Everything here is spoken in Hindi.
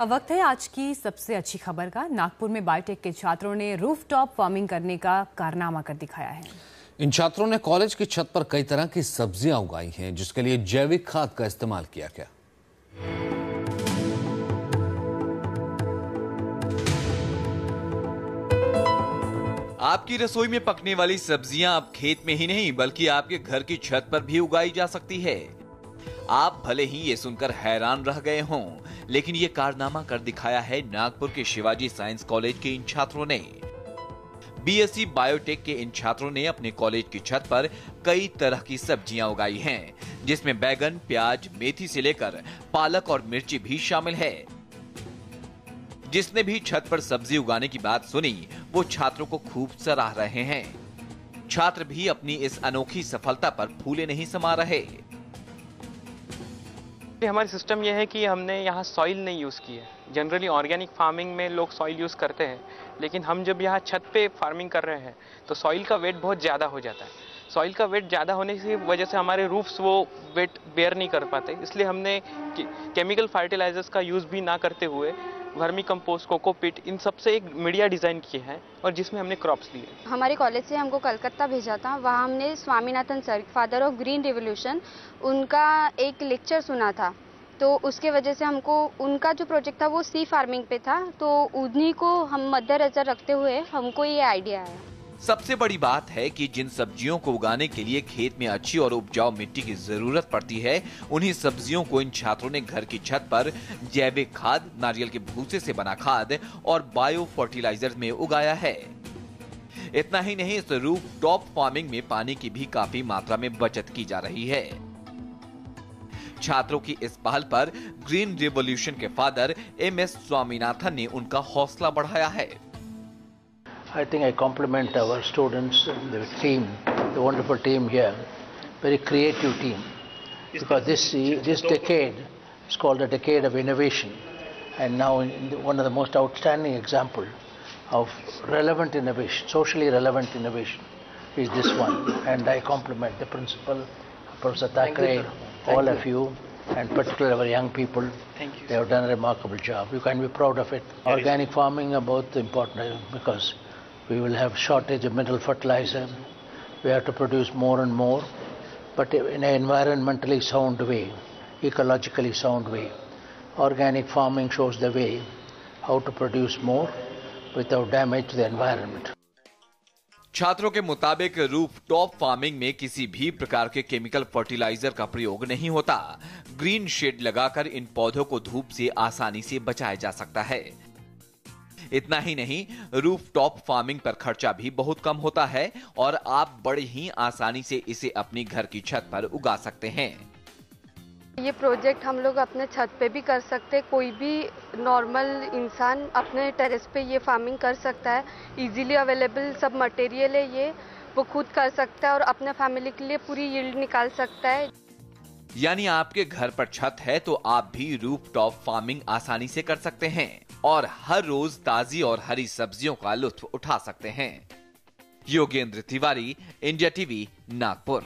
अब वक्त है आज की सबसे अच्छी खबर का। नागपुर में बायोटेक के छात्रों ने रूफटॉप फार्मिंग करने का कारनामा कर दिखाया है। इन छात्रों ने कॉलेज की छत पर कई तरह की सब्जियां उगाई हैं, जिसके लिए जैविक खाद का इस्तेमाल किया गया। आपकी रसोई में पकने वाली सब्जियां अब खेत में ही नहीं बल्कि आपके घर की छत पर भी उगाई जा सकती है। आप भले ही ये सुनकर हैरान रह गए हों, लेकिन ये कारनामा कर दिखाया है नागपुर के शिवाजी साइंस कॉलेज के इन छात्रों ने। बीएससी बायोटेक के इन छात्रों ने अपने कॉलेज की छत पर कई तरह की सब्जियां उगाई हैं, जिसमें बैगन, प्याज, मेथी से लेकर पालक और मिर्ची भी शामिल है। जिसने भी छत पर सब्जी उगाने की बात सुनी, वो छात्रों को खूब सराह रहे हैं। छात्र भी अपनी इस अनोखी सफलता पर फूले नहीं समा रहे। हमारी सिस्टम यह है कि हमने यहाँ सॉइल नहीं यूज़ की है। जनरली ऑर्गेनिक फार्मिंग में लोग सॉइल यूज़ करते हैं, लेकिन हम जब यहाँ छत पे फार्मिंग कर रहे हैं तो सॉइल का वेट बहुत ज़्यादा हो जाता है। सॉइल का वेट ज़्यादा होने की वजह से हमारे रूफ्स वो वेट बेयर नहीं कर पाते, इसलिए हमने केमिकल फर्टिलाइजर्स का यूज़ भी ना करते हुए वर्मी कंपोस्ट, कोकोपीट, इन सब से एक मीडिया डिज़ाइन किए हैं और जिसमें हमने क्रॉप्स लिए। हमारे कॉलेज से हमको कलकत्ता भेजा था, वहाँ हमने Swaminathan sir, father of green revolution, उनका एक लेक्चर सुना था। तो उसके वजह से हमको उनका जो प्रोजेक्ट था वो सी फार्मिंग पे था, तो उन्हीं को हम मद्देनजर रखते हुए हमको ये आइडिया आया। सबसे बड़ी बात है कि जिन सब्जियों को उगाने के लिए खेत में अच्छी और उपजाऊ मिट्टी की जरूरत पड़ती है, उन्हीं सब्जियों को इन छात्रों ने घर की छत पर जैविक खाद, नारियल के भूसे से बना खाद और बायो फर्टिलाइजर में उगाया है। इतना ही नहीं, इस रूफ टॉप फार्मिंग में पानी की भी काफी मात्रा में बचत की जा रही है। छात्रों की इस पहल पर ग्रीन रिवॉल्यूशन के फादर एमएस स्वामीनाथन ने उनका हौसला बढ़ाया है। I think I compliment our students, the team, the wonderful team here, very creative team, because this decade is called the decade of innovation, and now one of the most outstanding example of relevant innovation, socially relevant innovation, is this one, and I compliment the principal, Professor Thackeray, all of you, and particularly our young people. Thank you. They have done a remarkable job. You can be proud of it. Organic farming are both important because we will have shortage of mineral fertilizer. We have to produce more and more, but in an environmentally sound way, ecologically sound way. Organic farming shows the way how to produce more without damage to the environment. छात्रों के मुताबिक रूफ टॉप फार्मिंग में किसी भी प्रकार के केमिकल फर्टिलाइजर का प्रयोग नहीं होता। ग्रीन शेड लगाकर इन पौधों को धूप से आसानी से बचाया जा सकता है। इतना ही नहीं, रूफ टॉप फार्मिंग पर खर्चा भी बहुत कम होता है और आप बड़े ही आसानी से इसे अपनी घर की छत पर उगा सकते हैं। ये प्रोजेक्ट हम लोग अपने छत पे भी कर सकते हैं। कोई भी नॉर्मल इंसान अपने टेरेस पे ये फार्मिंग कर सकता है। इजीली अवेलेबल सब मटेरियल है, ये वो खुद कर सकता है और अपने फैमिली के लिए पूरी यील्ड निकाल सकता है। यानी आपके घर पर छत है तो आप भी रूफ टॉप फार्मिंग आसानी से कर सकते हैं और हर रोज ताजी और हरी सब्जियों का लुत्फ उठा सकते हैं। Yogendra Tiwari, India TV, Nagpur.